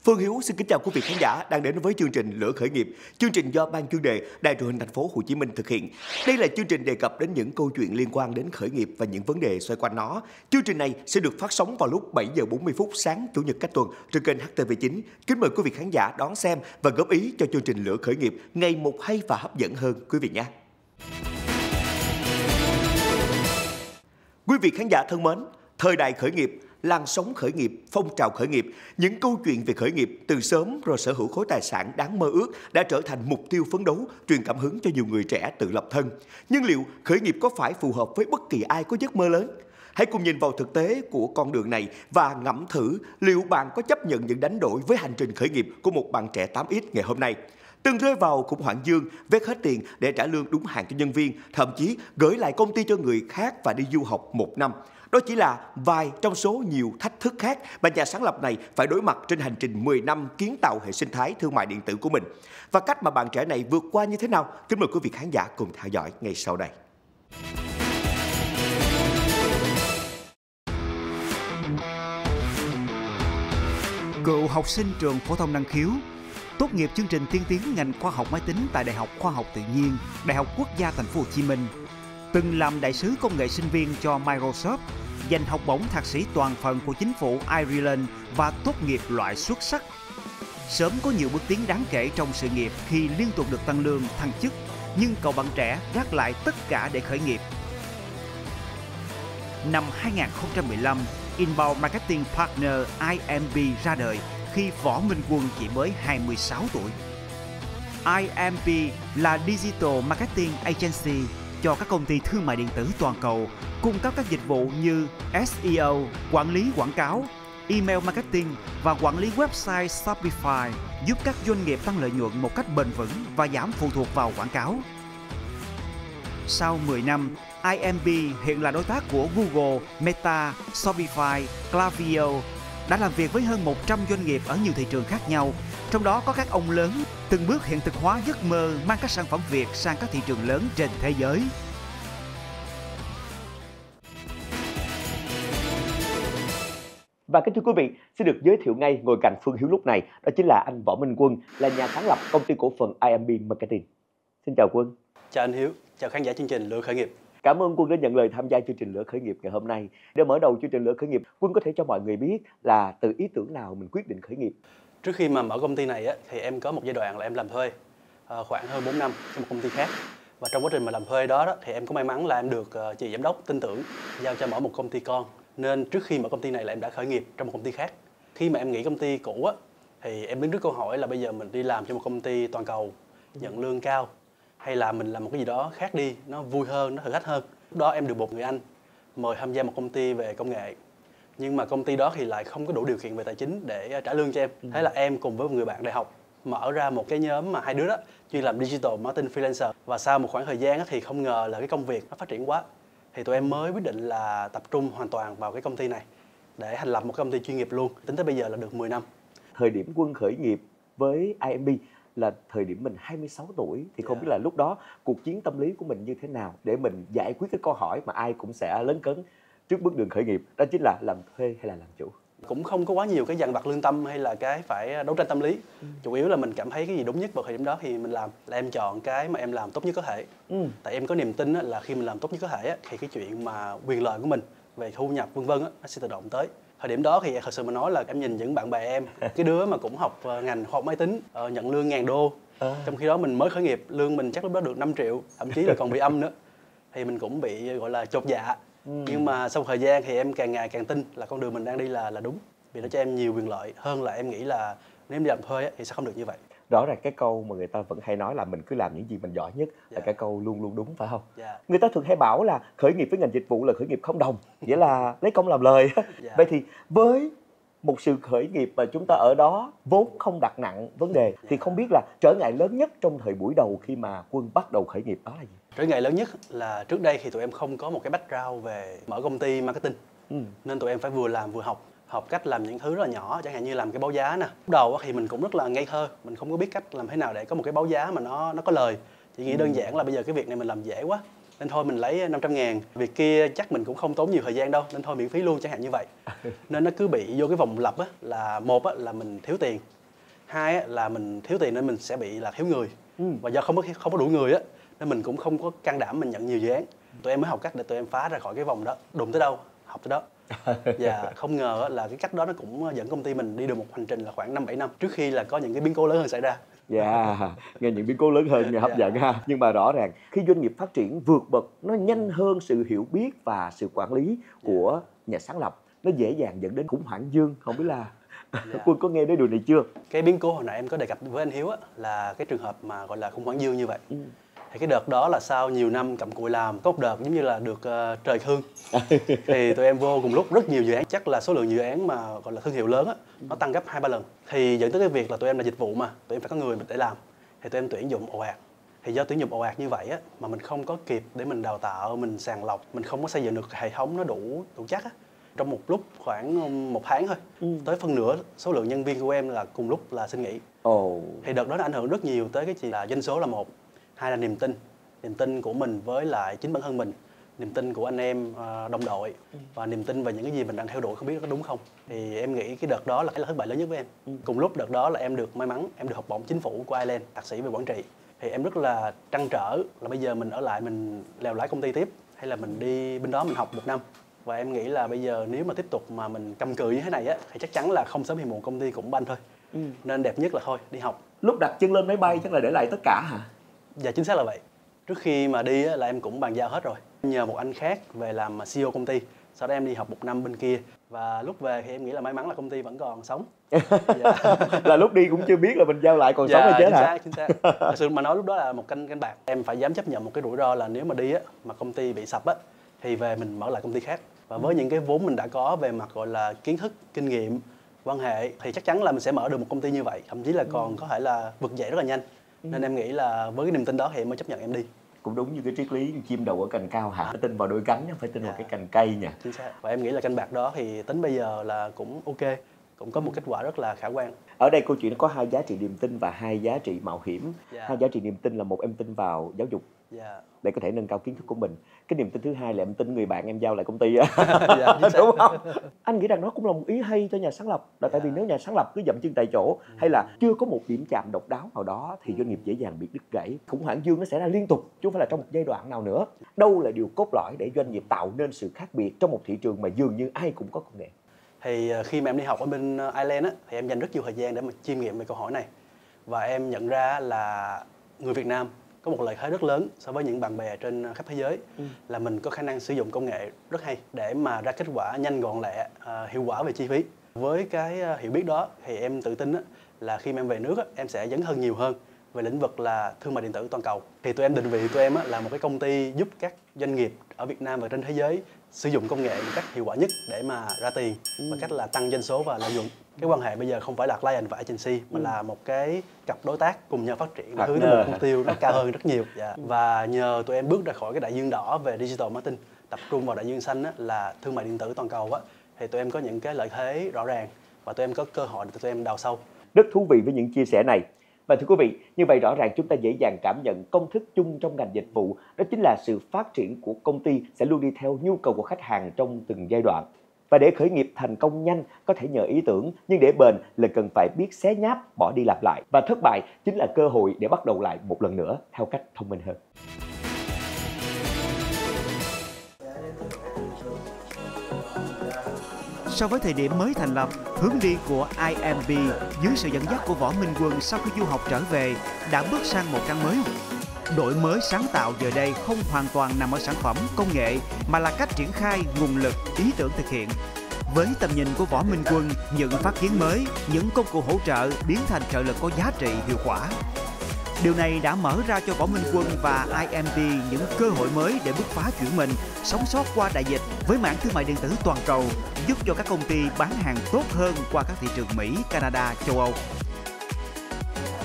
Phương Hiếu xin kính chào quý vị khán giả đang đến với chương trình Lửa khởi nghiệp, chương trình do Ban chuyên đề Đài truyền hình Thành phố Hồ Chí Minh thực hiện. Đây là chương trình đề cập đến những câu chuyện liên quan đến khởi nghiệp và những vấn đề xoay quanh nó. Chương trình này sẽ được phát sóng vào lúc 7 giờ 40 phút sáng Chủ nhật cách tuần trên kênh HTV9. Kính mời quý vị khán giả đón xem và góp ý cho chương trình Lửa khởi nghiệp ngày một hay và hấp dẫn hơn quý vị nhé. Quý vị khán giả thân mến, thời đại khởi nghiệp, làn sóng khởi nghiệp, phong trào khởi nghiệp, những câu chuyện về khởi nghiệp từ sớm rồi sở hữu khối tài sản đáng mơ ước đã trở thành mục tiêu phấn đấu, truyền cảm hứng cho nhiều người trẻ tự lập thân. Nhưng liệu khởi nghiệp có phải phù hợp với bất kỳ ai có giấc mơ lớn? Hãy cùng nhìn vào thực tế của con đường này và ngẫm thử liệu bạn có chấp nhận những đánh đổi với hành trình khởi nghiệp của một bạn trẻ 8X ngày hôm nay. Từng rơi vào khủng hoảng dương, vét hết tiền để trả lương đúng hạn cho nhân viên, thậm chí gửi lại công ty cho người khác và đi du học 1 năm. Đó chỉ là vài trong số nhiều thách thức khác mà nhà sáng lập này phải đối mặt trên hành trình 10 năm kiến tạo hệ sinh thái thương mại điện tử của mình. Và cách mà bạn trẻ này vượt qua như thế nào? Kính mời quý vị khán giả cùng theo dõi ngay sau đây. Cựu học sinh trường phổ thông năng khiếu, tốt nghiệp chương trình tiên tiến ngành khoa học máy tính tại Đại học Khoa học Tự nhiên, Đại học Quốc gia Thành phố Hồ Chí Minh, từng làm đại sứ công nghệ sinh viên cho Microsoft, giành học bổng thạc sĩ toàn phần của chính phủ Ireland và tốt nghiệp loại xuất sắc. Sớm có nhiều bước tiến đáng kể trong sự nghiệp khi liên tục được tăng lương, thăng chức, nhưng cậu bạn trẻ gác lại tất cả để khởi nghiệp. Năm 2015, Inbound Marketing Partner IMP ra đời khi Võ Minh Quân chỉ mới 26 tuổi. IMP là Digital Marketing Agency cho các công ty thương mại điện tử toàn cầu, cung cấp các dịch vụ như SEO, quản lý quảng cáo, email marketing và quản lý website Shopify, giúp các doanh nghiệp tăng lợi nhuận một cách bền vững và giảm phụ thuộc vào quảng cáo. Sau 10 năm, IMP hiện là đối tác của Google, Meta, Shopify, Klaviyo, đã làm việc với hơn 100 doanh nghiệp ở nhiều thị trường khác nhau, trong đó có các ông lớn từng bước hiện thực hóa giấc mơ mang các sản phẩm Việt sang các thị trường lớn trên thế giới. Và kính thưa quý vị, xin được giới thiệu ngay ngồi cạnh Phương Hiếu lúc này, đó chính là anh Võ Minh Quân, là nhà sáng lập công ty cổ phần IMP Marketing. Xin chào Quân. Chào anh Hiếu, chào khán giả chương trình Lửa khởi nghiệp. Cảm ơn Quân đã nhận lời tham gia chương trình Lửa khởi nghiệp ngày hôm nay. Để mở đầu chương trình Lửa khởi nghiệp, Quân có thể cho mọi người biết là từ ý tưởng nào mình quyết định khởi nghiệp? Trước khi mà mở công ty này thì em có một giai đoạn là em làm thuê khoảng hơn 4 năm cho một công ty khác. Và trong quá trình mà làm thuê đó thì em có may mắn là em được chị giám đốc tin tưởng giao cho mở một công ty con. Nên trước khi mở công ty này là em đã khởi nghiệp trong một công ty khác. Khi mà em nghỉ công ty cũ thì em đứng trước câu hỏi là bây giờ mình đi làm cho một công ty toàn cầu nhận lương cao, hay là mình làm một cái gì đó khác đi, nó vui hơn, nó thử thách hơn. Lúc đó em được một người anh mời tham gia một công ty về công nghệ. Nhưng mà công ty đó thì lại không có đủ điều kiện về tài chính để trả lương cho em. Thế là em cùng với một người bạn đại học mở ra một cái nhóm mà hai đứa đó chuyên làm digital marketing freelancer. Và sau một khoảng thời gian thì không ngờ là cái công việc nó phát triển quá. Thì tụi em mới quyết định là tập trung hoàn toàn vào cái công ty này để thành lập một công ty chuyên nghiệp luôn. Tính tới bây giờ là được 10 năm. Thời điểm Quân khởi nghiệp với IMP là thời điểm mình 26 tuổi, thì không biết là lúc đó cuộc chiến tâm lý của mình như thế nào để mình giải quyết cái câu hỏi mà ai cũng sẽ lấn cấn trước bước đường khởi nghiệp, đó chính là làm thuê hay là làm chủ. Cũng không có quá nhiều cái dằn vặt lương tâm hay là cái phải đấu tranh tâm lý. Chủ yếu là mình cảm thấy cái gì đúng nhất vào thời điểm đó thì mình làm, là em chọn cái mà em làm tốt nhất có thể. Tại em có niềm tin là khi mình làm tốt nhất có thể thì cái chuyện mà quyền lợi của mình về thu nhập vân vân nó sẽ tự động tới. Thời điểm đó thì thật sự mà nói là em nhìn những bạn bè em, cái đứa mà cũng học ngành khoa học máy tính nhận lương $1000, trong khi đó mình mới khởi nghiệp, lương mình chắc lúc đó được 5 triệu, thậm chí là còn bị âm nữa, thì mình cũng bị gọi là chột dạ. Nhưng mà sau thời gian thì em càng ngày càng tin là con đường mình đang đi là đúng, vì nó cho em nhiều quyền lợi hơn là em nghĩ là nếu em đi làm thuê thì sẽ không được như vậy. Rõ ràng cái câu mà người ta vẫn hay nói là mình cứ làm những gì mình giỏi nhất là cái câu luôn luôn đúng, phải không? Người ta thường hay bảo là khởi nghiệp với ngành dịch vụ là khởi nghiệp không đồng, nghĩa là lấy công làm lời. Vậy thì với một sự khởi nghiệp mà chúng ta ở đó vốn không đặt nặng vấn đề, thì không biết là trở ngại lớn nhất trong thời buổi đầu khi mà Quân bắt đầu khởi nghiệp đó là gì? Trở ngại lớn nhất là trước đây thì tụi em không có một cái background về mở công ty marketing, nên tụi em phải vừa làm vừa học cách làm những thứ rất là nhỏ, chẳng hạn như làm cái báo giá nè. Lúc đầu thì mình cũng rất là ngây thơ, mình không có biết cách làm thế nào để có một cái báo giá mà nó có lời, chỉ nghĩ đơn giản là bây giờ cái việc này mình làm dễ quá nên thôi mình lấy 500.000. Việc kia chắc mình cũng không tốn nhiều thời gian đâu, nên thôi miễn phí luôn, chẳng hạn như vậy. Nên nó cứ bị vô cái vòng lặp á, là một á, là mình thiếu tiền, hai á, là mình thiếu tiền nên mình sẽ bị là thiếu người. Và do không có đủ người á, nên mình cũng không có can đảm mình nhận nhiều dự án. Tụi em mới học cách để tụi em phá ra khỏi cái vòng đó, đụng tới đâu học tới đó. Và không ngờ là cái cách đó nó cũng dẫn công ty mình đi được một hành trình là khoảng 5-7 năm trước khi là có những cái biến cố lớn hơn xảy ra. Dạ, nghe những biến cố lớn hơn nghe hấp dẫn ha. Nhưng mà rõ ràng khi doanh nghiệp phát triển vượt bậc, nó nhanh hơn sự hiểu biết và sự quản lý của nhà sáng lập, nó dễ dàng dẫn đến khủng hoảng dương. Không biết là Quân có nghe đến điều này chưa? Cái biến cố hồi nãy em có đề cập với anh Hiếu á, là cái trường hợp mà gọi là khủng hoảng dương như vậy. Thì cái đợt đó là sau nhiều năm cặm cụi làm, có một đợt giống như là được trời thương. Thì tụi em vô cùng lúc rất nhiều dự án, chắc là số lượng dự án mà gọi là thương hiệu lớn á, nó tăng gấp 2-3 lần. Thì dẫn tới cái việc là tụi em là dịch vụ mà, tụi em phải có người để làm. Thì tụi em tuyển dụng ồ ạt. Thì do tuyển dụng ồ ạt như vậy á, mà mình không có kịp để mình đào tạo, mình sàng lọc, mình không có xây dựng được hệ thống nó đủ chắc á. Trong một lúc khoảng 1 tháng thôi, tới phân nửa số lượng nhân viên của em là cùng lúc là xin nghỉ. Thì đợt đó nó ảnh hưởng rất nhiều tới cái gì là doanh số là một, hai là niềm tin của mình với lại chính bản thân mình, niềm tin của anh em đồng đội, và niềm tin về những cái gì mình đang theo đuổi không biết có đúng không. Thì em nghĩ cái đợt đó là thất bại lớn nhất với em. Cùng lúc đợt đó là em được may mắn, em được học bổng chính phủ của Ireland, thạc sĩ về quản trị. Thì em rất là trăn trở là bây giờ mình ở lại mình lèo lái công ty tiếp, hay là mình đi bên đó mình học 1 năm. Và em nghĩ là bây giờ nếu mà tiếp tục mà mình căm cự như thế này á, thì chắc chắn là không sớm thì muộn công ty cũng banh thôi. Nên đẹp nhất là thôi đi học. Lúc đặt chân lên máy bay chắc là để lại tất cả hả? Dạ chính xác là vậy. Trước khi mà đi á, là em cũng bàn giao hết rồi. Nhờ một anh khác về làm CEO công ty. Sau đó em đi học 1 năm bên kia. Và lúc về thì em nghĩ là may mắn là công ty vẫn còn sống. Là lúc đi cũng chưa biết là mình giao lại còn sống hay chết hả? Chính xác. Thật sự mà nói lúc đó là một canh bạc. Em phải dám chấp nhận một cái rủi ro là nếu mà đi á, mà công ty bị sập á, thì về mình mở lại công ty khác. Và với những cái vốn mình đã có về mặt gọi là kiến thức, kinh nghiệm, quan hệ, thì chắc chắn là mình sẽ mở được một công ty như vậy. Thậm chí là còn có thể là vực dậy rất là nhanh. Nên em nghĩ là với cái niềm tin đó thì em mới chấp nhận em đi. Cũng đúng như cái triết lý chim đậu ở cành cao hả? Tin vào đôi cánh, phải tin vào cái cành cây nha. Chính xác. Và em nghĩ là canh bạc đó thì tính bây giờ là cũng ok, cũng có một kết quả rất là khả quan. Ở đây câu chuyện nó có 2 giá trị niềm tin và 2 giá trị mạo hiểm. 2 giá trị niềm tin là một, em tin vào giáo dục để có thể nâng cao kiến thức của mình. Cái niềm tin thứ hai là em tin người bạn em giao lại công ty á. Đúng không? Anh nghĩ rằng nó cũng là một ý hay cho nhà sáng lập. Là tại vì nếu nhà sáng lập cứ dậm chân tại chỗ, hay là chưa có một điểm chạm độc đáo nào đó, thì doanh nghiệp dễ dàng bị đứt gãy. Khủng hoảng dương nó xảy ra liên tục, chứ không phải là trong một giai đoạn nào nữa. Đâu là điều cốt lõi để doanh nghiệp tạo nên sự khác biệt trong một thị trường mà dường như ai cũng có công nghệ? Thì khi mà em đi học ở bên Ireland á, thì em dành rất nhiều thời gian để mà chiêm nghiệm về câu hỏi này. Và em nhận ra là người Việt Nam có một lợi thế rất lớn so với những bạn bè trên khắp thế giới, là mình có khả năng sử dụng công nghệ rất hay để mà ra kết quả nhanh gọn lẹ, hiệu quả về chi phí. Với cái hiểu biết đó thì em tự tin là khi mà em về nước em sẽ dấn thân nhiều hơn về lĩnh vực là thương mại điện tử toàn cầu. Thì tụi em định vị tụi em là một cái công ty giúp các doanh nghiệp ở Việt Nam và trên thế giới sử dụng công nghệ một cách hiệu quả nhất để mà ra tiền, và cách là tăng doanh số và lợi nhuận. Cái quan hệ bây giờ không phải là client và agency mà là một cái cặp đối tác cùng nhau phát triển, hướng đến một mục tiêu nó cao hơn rất nhiều. Và nhờ tụi em bước ra khỏi cái đại dương đỏ về digital marketing, tập trung vào đại dương xanh là thương mại điện tử toàn cầu thì tụi em có những cái lợi thế rõ ràng và tụi em có cơ hội để tụi em đào sâu. Rất thú vị với những chia sẻ này. Và thưa quý vị, như vậy rõ ràng chúng ta dễ dàng cảm nhận công thức chung trong ngành dịch vụ, đó chính là sự phát triển của công ty sẽ luôn đi theo nhu cầu của khách hàng trong từng giai đoạn. Và để khởi nghiệp thành công nhanh có thể nhờ ý tưởng, nhưng để bền là cần phải biết xé nháp, bỏ đi lặp lại. Và thất bại chính là cơ hội để bắt đầu lại một lần nữa theo cách thông minh hơn. So với thời điểm mới thành lập, hướng đi của IMB dưới sự dẫn dắt của Võ Minh Quân sau khi du học trở về đã bước sang một trang mới. Đổi mới sáng tạo giờ đây không hoàn toàn nằm ở sản phẩm, công nghệ mà là cách triển khai nguồn lực, ý tưởng thực hiện. Với tầm nhìn của Võ Minh Quân, những phát kiến mới, những công cụ hỗ trợ biến thành trợ lực có giá trị hiệu quả. Điều này đã mở ra cho Võ Minh Quân và IMB những cơ hội mới để bứt phá chuyển mình, sống sót qua đại dịch với mảng thương mại điện tử toàn cầu, giúp cho các công ty bán hàng tốt hơn qua các thị trường Mỹ, Canada, châu Âu.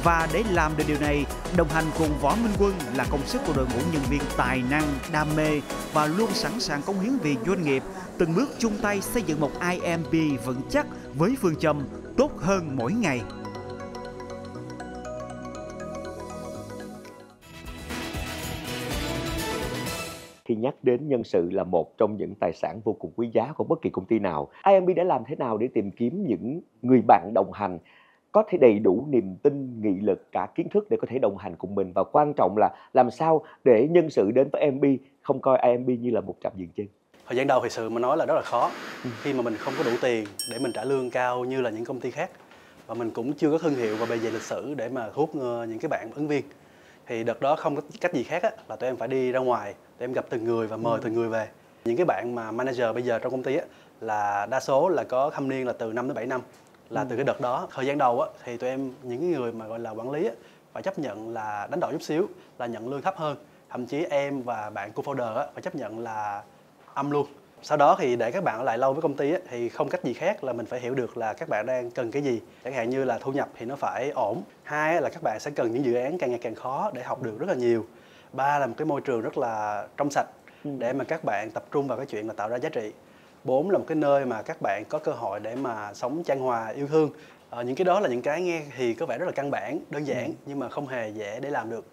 Và để làm được điều này, đồng hành cùng Võ Minh Quân là công sức của đội ngũ nhân viên tài năng, đam mê và luôn sẵn sàng cống hiến vì doanh nghiệp, từng bước chung tay xây dựng một IMB vững chắc với phương châm tốt hơn mỗi ngày. Khi nhắc đến nhân sự là một trong những tài sản vô cùng quý giá của bất kỳ công ty nào, IMB đã làm thế nào để tìm kiếm những người bạn đồng hành có thể đầy đủ niềm tin, nghị lực, cả kiến thức để có thể đồng hành cùng mình, và quan trọng là làm sao để nhân sự đến với IMB không coi IMB như là một trạm dừng chân? Thời gian đầu thì sự mà nói là rất là khó, khi mà mình không có đủ tiền để mình trả lương cao như là những công ty khác, và mình cũng chưa có thương hiệu và bề dày lịch sử để mà thu hút những cái bạn ứng viên. Thì đợt đó không có cách gì khác là tụi em phải đi ra ngoài, tụi em gặp từng người và mời từng người về. Những cái bạn mà manager bây giờ trong công ty là đa số là có thâm niên là từ 5 đến 7 năm. Là từ cái đợt đó, thời gian đầu thì tụi em, những cái người mà gọi là quản lý phải chấp nhận là đánh đổi chút xíu, là nhận lương thấp hơn. Thậm chí em và bạn co-founder phải chấp nhận là âm luôn. Sau đó thì để các bạn ở lại lâu với công ty thì không cách gì khác là mình phải hiểu được là các bạn đang cần cái gì. Chẳng hạn như là thu nhập thì nó phải ổn. Hai là các bạn sẽ cần những dự án càng ngày càng khó để học được rất là nhiều. Ba là một cái môi trường rất là trong sạch để mà các bạn tập trung vào cái chuyện là tạo ra giá trị. 4 là một cái nơi mà các bạn có cơ hội để mà sống chan hòa, yêu thương. Những cái đó là những cái nghe thì có vẻ rất là căn bản, đơn giản nhưng mà không hề dễ để làm được.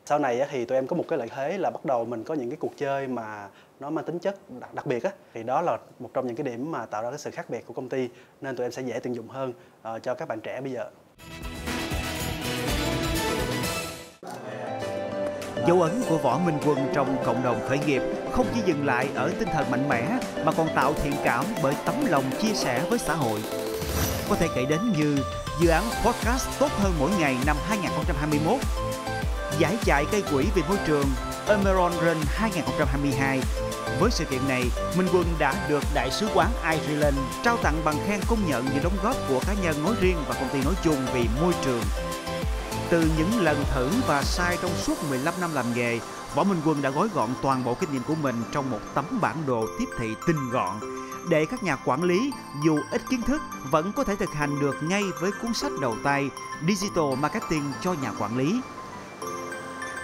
Sau này thì tụi em có một cái lợi thế là bắt đầu mình có những cái cuộc chơi mà nó mang tính chất đặc biệt thì đó là một trong những cái điểm mà tạo ra cái sự khác biệt của công ty, nên tụi em sẽ dễ tuyển dụng hơn cho các bạn trẻ bây giờ. Dấu ấn của Võ Minh Quân trong cộng đồng khởi nghiệp không chỉ dừng lại ở tinh thần mạnh mẽ mà còn tạo thiện cảm bởi tấm lòng chia sẻ với xã hội. Có thể kể đến như dự án podcast Tốt hơn mỗi ngày năm 2021, giải chạy gây quỹ vì môi trường Emerald Run 2022. Với sự kiện này, Minh Quân đã được Đại sứ quán Ireland trao tặng bằng khen công nhận những đóng góp của cá nhân nói riêng và công ty nói chung vì môi trường. Từ những lần thử và sai trong suốt 15 năm làm nghề, Võ Minh Quân đã gói gọn toàn bộ kinh nghiệm của mình trong một tấm bản đồ tiếp thị tinh gọn, để các nhà quản lý dù ít kiến thức vẫn có thể thực hành được ngay với cuốn sách đầu tay Digital Marketing cho nhà quản lý.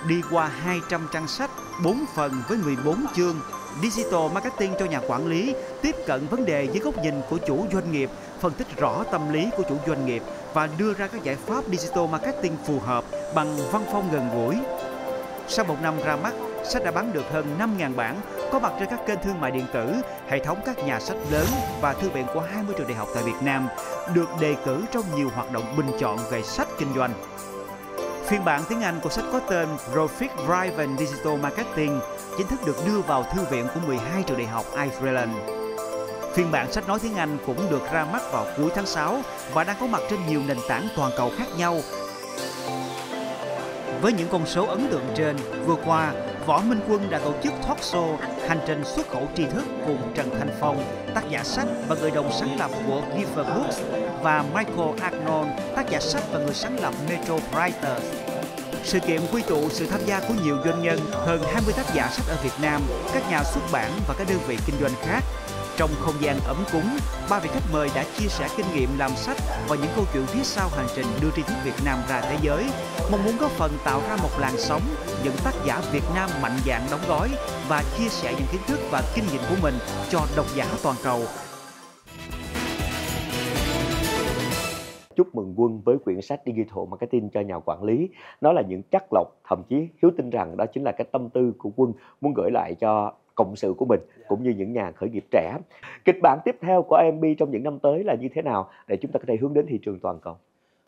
Đi qua 200 trang sách, 4 phần với 14 chương, Digital Marketing cho nhà quản lý tiếp cận vấn đề dưới góc nhìn của chủ doanh nghiệp, phân tích rõ tâm lý của chủ doanh nghiệp và đưa ra các giải pháp Digital Marketing phù hợp bằng văn phong gần gũi. Sau một năm ra mắt, sách đã bán được hơn 5.000 bản, có mặt trên các kênh thương mại điện tử, hệ thống các nhà sách lớn và thư viện của 20 trường đại học tại Việt Nam, được đề cử trong nhiều hoạt động bình chọn về sách kinh doanh. Phiên bản tiếng Anh của sách có tên Profit Driven Digital Marketing chính thức được đưa vào thư viện của 12 trường đại học Ireland. Phiên bản sách nói tiếng Anh cũng được ra mắt vào cuối tháng 6 và đang có mặt trên nhiều nền tảng toàn cầu khác nhau. Với những con số ấn tượng trên, vừa qua, Võ Minh Quân đã tổ chức talk show Hành trình xuất khẩu tri thức cùng Trần Thanh Phong, tác giả sách và người đồng sáng lập của Giver Books, và Michael Agnon, tác giả sách và người sáng lập Metro Writers. Sự kiện quy tụ sự tham gia của nhiều doanh nhân, hơn 20 tác giả sách ở Việt Nam, các nhà xuất bản và các đơn vị kinh doanh khác. Trong không gian ấm cúng, ba vị khách mời đã chia sẻ kinh nghiệm làm sách và những câu chuyện phía sau hành trình đưa tri thức Việt Nam ra thế giới, mong muốn góp phần tạo ra một làn sóng những tác giả Việt Nam mạnh dạn đóng gói và chia sẻ những kiến thức và kinh nghiệm của mình cho độc giả toàn cầu. Chúc mừng Quân với quyển sách Digital Marketing cho nhà quản lý. Nó là những chất lọc, thậm chí Hiếu tin rằng đó chính là cái tâm tư của Quân muốn gửi lại cho cộng sự của mình cũng như những nhà khởi nghiệp trẻ. Kịch bản tiếp theo của IMB trong những năm tới là như thế nào để chúng ta có thể hướng đến thị trường toàn cầu?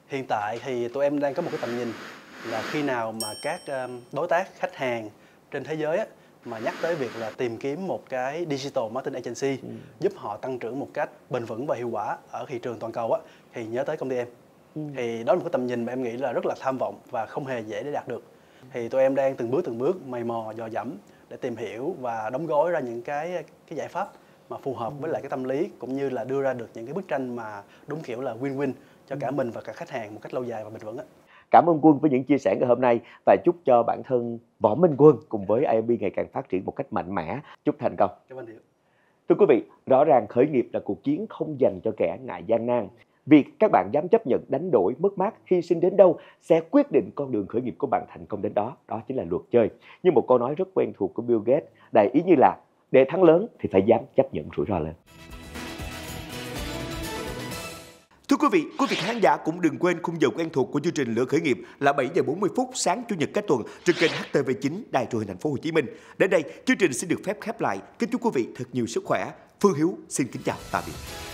Hiện tại thì tụi em đang có một cái tầm nhìn là khi nào mà các đối tác khách hàng trên thế giới mà nhắc tới việc là tìm kiếm một cái digital marketing agency giúp họ tăng trưởng một cách bền vững và hiệu quả ở thị trường toàn cầu thì nhớ tới công ty em. Thì đó là một cái tầm nhìn mà em nghĩ là rất là tham vọng và không hề dễ để đạt được. Thì tụi em đang từng bước mày mò dò dẫm để tìm hiểu và đóng gói ra những cái giải pháp mà phù hợp với lại cái tâm lý, cũng như là đưa ra được những cái bức tranh mà đúng kiểu là win-win cho cả mình và cả khách hàng một cách lâu dài và bền vững. Cảm ơn Quân với những chia sẻ ngày hôm nay và chúc cho bản thân Võ Minh Quân cùng với IMB ngày càng phát triển một cách mạnh mẽ. Chúc thành công. Cảm ơn Hiếu. Thưa quý vị, rõ ràng khởi nghiệp là cuộc chiến không dành cho kẻ ngại gian nan. Việc các bạn dám chấp nhận đánh đổi, mất mát, hy sinh đến đâu sẽ quyết định con đường khởi nghiệp của bạn thành công đến đó. Đó chính là luật chơi. Như một câu nói rất quen thuộc của Bill Gates, đại ý như là để thắng lớn thì phải dám chấp nhận rủi ro lớn. Thưa quý vị khán giả cũng đừng quên khung giờ quen thuộc của chương trình Lửa Khởi nghiệp là 7 giờ 40 phút sáng Chủ nhật các tuần trên kênh HTV9 Đài Truyền hình Thành phố Hồ Chí Minh. Đến đây, chương trình xin được phép khép lại. Kính chúc quý vị thật nhiều sức khỏe. Phương Hiếu xin kính chào tạm biệt.